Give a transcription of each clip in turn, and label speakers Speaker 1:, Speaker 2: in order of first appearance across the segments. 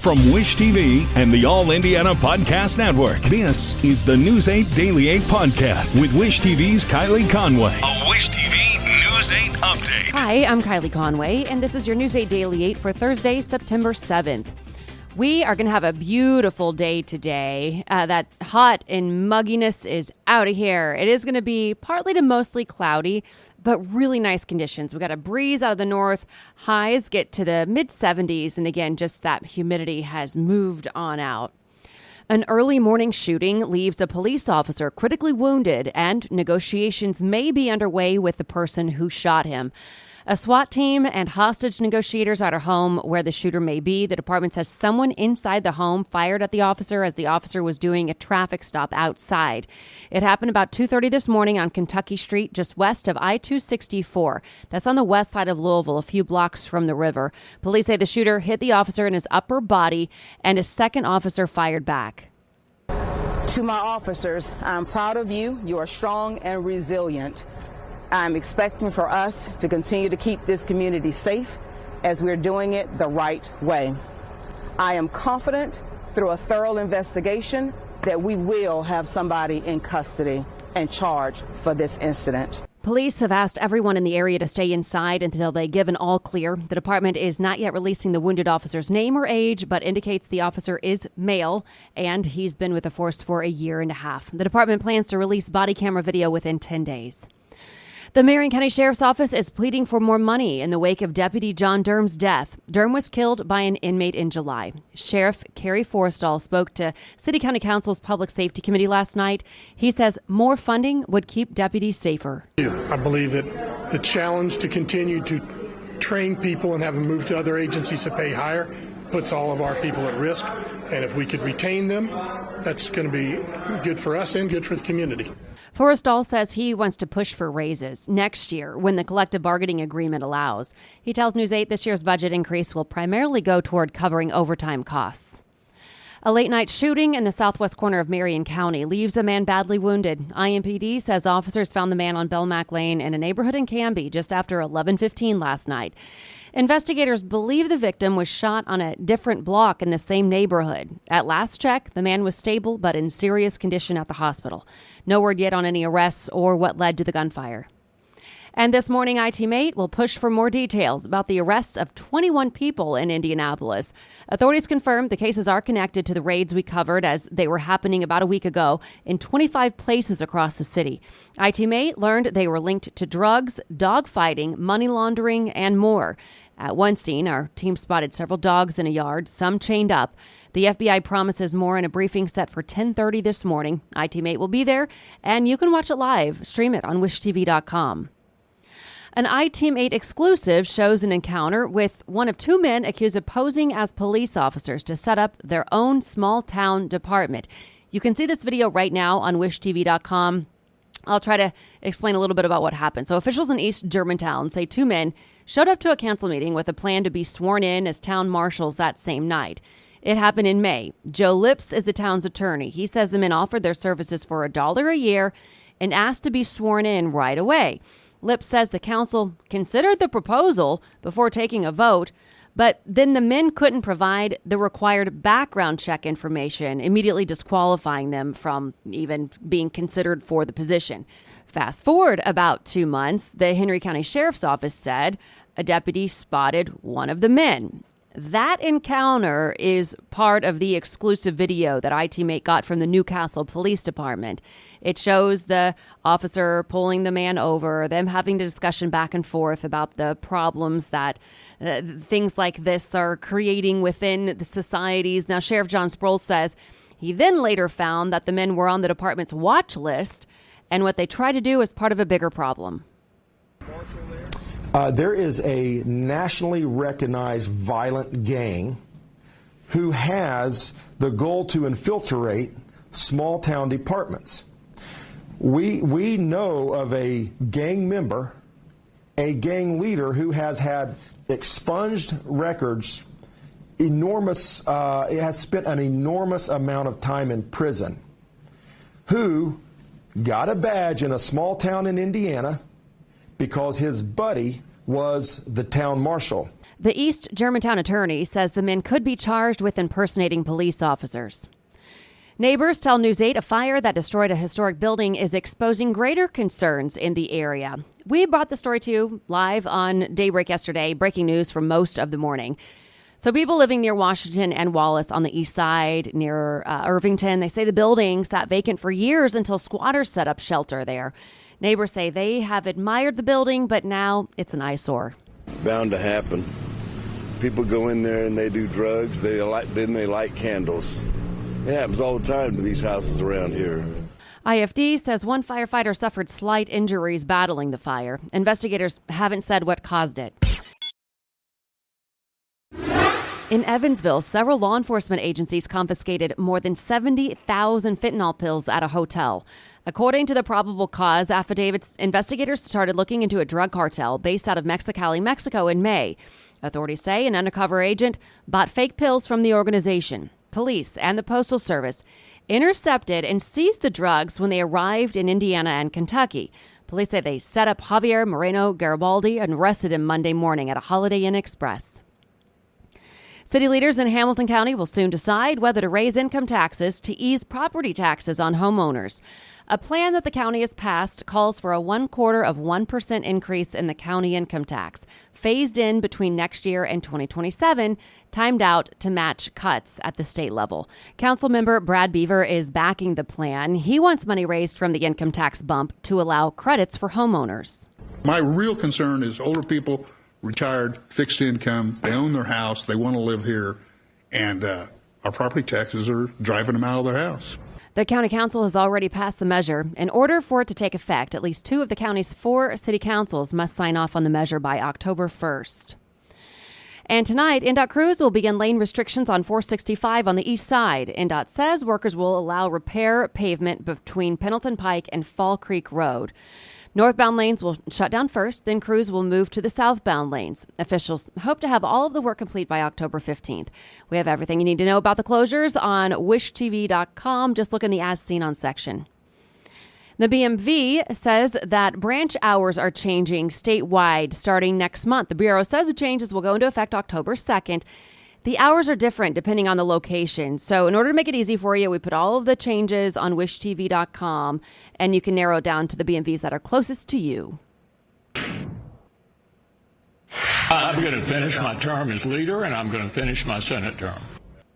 Speaker 1: From Wish TV and the All Indiana Podcast Network, this is the News 8 Daily 8 Podcast with Wish TV's Kylie Conway. A Wish TV News 8 update.
Speaker 2: Hi, I'm Kylie Conway, and this is your News 8 Daily 8 for Thursday, September 7th. We are going to have a beautiful day today. That hot and mugginess is out of here. It is going to be partly to mostly cloudy, but really nice conditions. We got a breeze out of the north. Highs get to the mid-70s, and again, just that humidity has moved on out. An early morning shooting leaves a police officer critically wounded, and negotiations may be underway with the person who shot him. A SWAT team and hostage negotiators are at a home where the shooter may be. The department says someone inside the home fired at the officer as the officer was doing a traffic stop outside. It happened about 2:30 this morning on Kentucky Street, just west of I-264. That's on the west side of Louisville, a few blocks from the river. Police say the shooter hit the officer in his upper body, and a second officer fired back.
Speaker 3: To my officers, I'm proud of you. You are strong and resilient. I'm expecting for us to continue to keep this community safe as we're doing it the right way. I am confident through a thorough investigation that we will have somebody in custody and charged for this incident.
Speaker 2: Police have asked everyone in the area to stay inside until they give an all clear. The department is not yet releasing the wounded officer's name or age, but indicates the officer is male and he's been with the force for a year and a half. The department plans to release body camera video within 10 days. The Marion County Sheriff's Office is pleading for more money in the wake of Deputy John Durham's death. Durham was killed by an inmate in July. Sheriff Kerry Forrestal spoke to City County Council's Public Safety Committee last night. He says more funding would keep deputies safer.
Speaker 4: I believe that the challenge to continue to train people and have them move to other agencies to pay higher puts all of our people at risk. And if we could retain them, that's going to be good for us and good for the community.
Speaker 2: Forrestal says he wants to push for raises next year when the collective bargaining agreement allows. He tells News 8 this year's budget increase will primarily go toward covering overtime costs. A late-night shooting in the southwest corner of Marion County leaves a man badly wounded. IMPD says officers found the man on Belknap Lane in a neighborhood in Canby just after 11:15 last night. Investigators believe the victim was shot on a different block in the same neighborhood. At last check, the man was stable but in serious condition at the hospital. No word yet on any arrests or what led to the gunfire. And this morning, IT-Mate will push for more details about the arrests of 21 people in Indianapolis. Authorities confirmed the cases are connected to the raids we covered as they were happening about a week ago in 25 places across the city. IT-Mate learned they were linked to drugs, dogfighting, money laundering, and more. At one scene, our team spotted several dogs in a yard, some chained up. The FBI promises more in a briefing set for 10:30 this morning. IT-Mate will be there, and you can watch it live. Stream it on wishtv.com. An IT-Mate exclusive shows an encounter with one of two men accused of posing as police officers to set up their own small-town department. You can see this video right now on wishtv.com. I'll try to explain a little bit about what happened. So officials in East Germantown say two men showed up to a council meeting with a plan to be sworn in as town marshals that same night. It happened in May. Joe Lips is the town's attorney. He says the men offered their services for $1 a year and asked to be sworn in right away. Lips says the council considered the proposal before taking a vote, but then the men couldn't provide the required background check information, immediately disqualifying them from even being considered for the position. Fast forward about 2 months, the Henry County Sheriff's Office said a deputy spotted one of the men. That encounter is part of the exclusive video that IT-Mate got from the Newcastle Police Department. It shows the officer pulling the man over, them having a discussion back and forth about the problems that things like this are creating within the societies. Now, Sheriff John Sproul says he then later found that the men were on the department's watch list, and what they try to do is part of a bigger problem.
Speaker 5: There is a nationally recognized violent gang who has the goal to infiltrate small town departments. We know of a gang member, a gang leader who has had expunged records, has spent an enormous amount of time in prison, who got a badge in a small town in Indiana because his buddy was the town marshal.
Speaker 2: The East Germantown attorney says the men could be charged with impersonating police officers. Neighbors tell News 8 a fire that destroyed a historic building is exposing greater concerns in the area. We brought the story to you live on Daybreak yesterday, breaking news for most of the morning. So people living near Washington and Wallace on the east side, near Irvington, they say the building sat vacant for years until squatters set up shelter there. Neighbors say they have admired the building, but now it's an eyesore.
Speaker 6: Bound to happen. People go in there and they do drugs. They light candles. It happens all the time to these houses around here.
Speaker 2: IFD says one firefighter suffered slight injuries battling the fire. Investigators haven't said what caused it. In Evansville, several law enforcement agencies confiscated more than 70,000 fentanyl pills at a hotel. According to the probable cause affidavits, investigators started looking into a drug cartel based out of Mexicali, Mexico in May. Authorities say an undercover agent bought fake pills from the organization. Police and the Postal Service intercepted and seized the drugs when they arrived in Indiana and Kentucky. Police say they set up Javier Moreno Garibaldi and arrested him Monday morning at a Holiday Inn Express. City leaders in Hamilton County will soon decide whether to raise income taxes to ease property taxes on homeowners. A plan that the county has passed calls for a 0.25% increase in the county income tax, phased in between next year and 2027, timed out to match cuts at the state level. Councilmember Brad Beaver is backing the plan. He wants money raised from the income tax bump to allow credits for homeowners.
Speaker 7: My real concern is older people, retired, fixed income, they own their house, they want to live here, and our property taxes are driving them out of their house.
Speaker 2: The county council has already passed the measure. In order for it to take effect, at least 2 of the county's 4 city councils must sign off on the measure by October 1st. And tonight, NDOT crews will begin lane restrictions on 465 on the east side. NDOT says workers will allow repair pavement between Pendleton Pike and Fall Creek Road. Northbound lanes will shut down first, then crews will move to the southbound lanes. Officials hope to have all of the work complete by October 15th. We have everything you need to know about the closures on wishtv.com. Just look in the As Seen On section. The BMV says that branch hours are changing statewide starting next month. The Bureau says the changes will go into effect October 2nd. The hours are different depending on the location. So in order to make it easy for you, we put all of the changes on wishtv.com, and you can narrow it down to the BMVs that are closest to you.
Speaker 8: I'm going to finish my term as leader, and I'm going to finish my Senate term.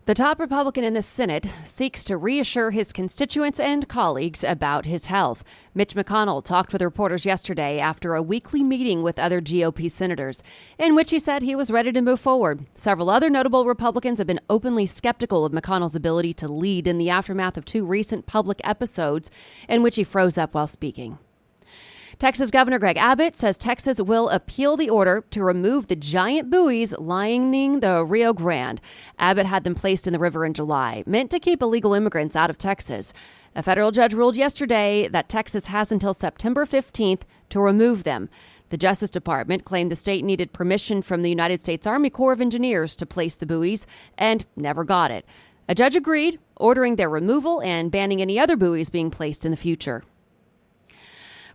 Speaker 2: The top Republican in the Senate seeks to reassure his constituents and colleagues about his health. Mitch McConnell talked with reporters yesterday after a weekly meeting with other GOP senators, in which he said he was ready to move forward. Several other notable Republicans have been openly skeptical of McConnell's ability to lead in the aftermath of 2 recent public episodes in which he froze up while speaking. Texas Governor Greg Abbott says Texas will appeal the order to remove the giant buoys lining the Rio Grande. Abbott had them placed in the river in July, meant to keep illegal immigrants out of Texas. A federal judge ruled yesterday that Texas has until September 15th to remove them. The Justice Department claimed the state needed permission from the United States Army Corps of Engineers to place the buoys and never got it. A judge agreed, ordering their removal and banning any other buoys being placed in the future.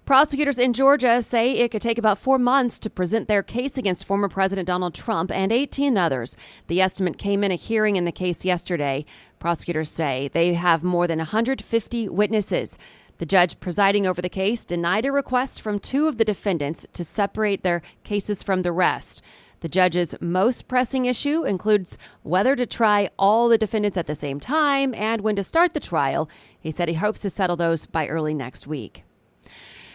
Speaker 2: Prosecutors in Georgia say it could take about 4 months to present their case against former President Donald Trump and 18 others. The estimate came in a hearing in the case yesterday. Prosecutors say they have more than 150 witnesses. The judge presiding over the case denied a request from 2 of the defendants to separate their cases from the rest. The judge's most pressing issue includes whether to try all the defendants at the same time and when to start the trial. He said he hopes to settle those by early next week.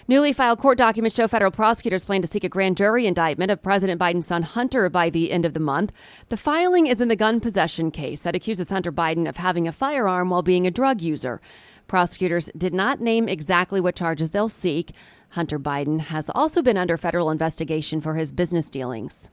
Speaker 2: Newly filed court documents show federal prosecutors plan to seek a grand jury indictment of President Biden's son Hunter by the end of the month. The filing is in the gun possession case that accuses Hunter Biden of having a firearm while being a drug user. Prosecutors did not name exactly what charges they'll seek. Hunter Biden has also been under federal investigation for his business dealings.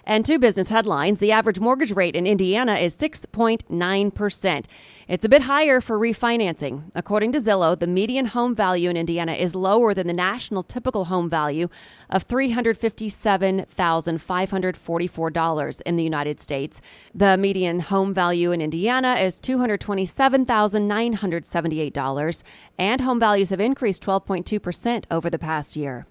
Speaker 2: And 2 business headlines. The average mortgage rate in Indiana is 6.9%. It's a bit higher for refinancing. According to Zillow, the median home value in Indiana is lower than the national typical home value of $357,544 in the United States. The median home value in Indiana is $227,978, and home values have increased 12.2% over the past year.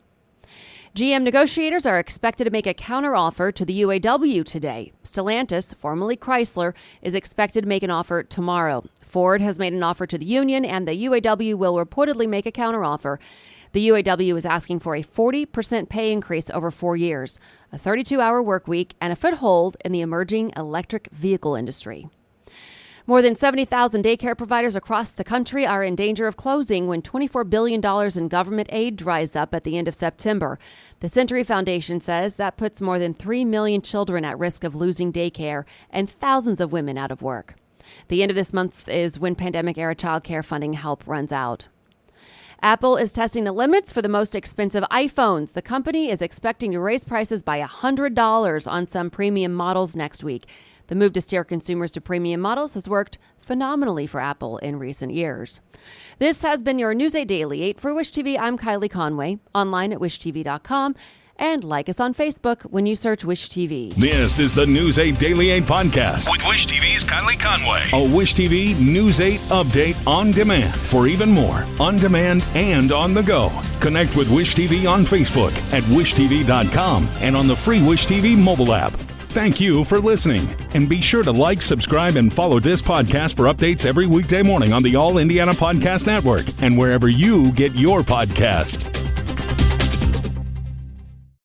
Speaker 2: GM negotiators are expected to make a counteroffer to the UAW today. Stellantis, formerly Chrysler, is expected to make an offer tomorrow. Ford has made an offer to the union, and the UAW will reportedly make a counteroffer. The UAW is asking for a 40% pay increase over 4 years, a 32-hour work week, and a foothold in the emerging electric vehicle industry. More than 70,000 daycare providers across the country are in danger of closing when $24 billion in government aid dries up at the end of September. The Century Foundation says that puts more than 3 million children at risk of losing daycare and thousands of women out of work. The end of this month is when pandemic-era child care funding help runs out. Apple is testing the limits for the most expensive iPhones. The company is expecting to raise prices by $100 on some premium models next week. The move to steer consumers to premium models has worked phenomenally for Apple in recent years. This has been your News 8 Daily 8 for Wish TV. I'm Kylie Conway, online at wishtv.com, and like us on Facebook when you search Wish TV.
Speaker 1: This is the News 8 Daily 8 podcast with Wish TV's Kylie Conway. A Wish TV News 8 update on demand. For even more, on demand and on the go. Connect with Wish TV on Facebook at wishtv.com and on the free Wish TV mobile app. Thank you for listening, and be sure to like, subscribe, and follow this podcast for updates every weekday morning on the All Indiana Podcast Network and wherever you get your podcast.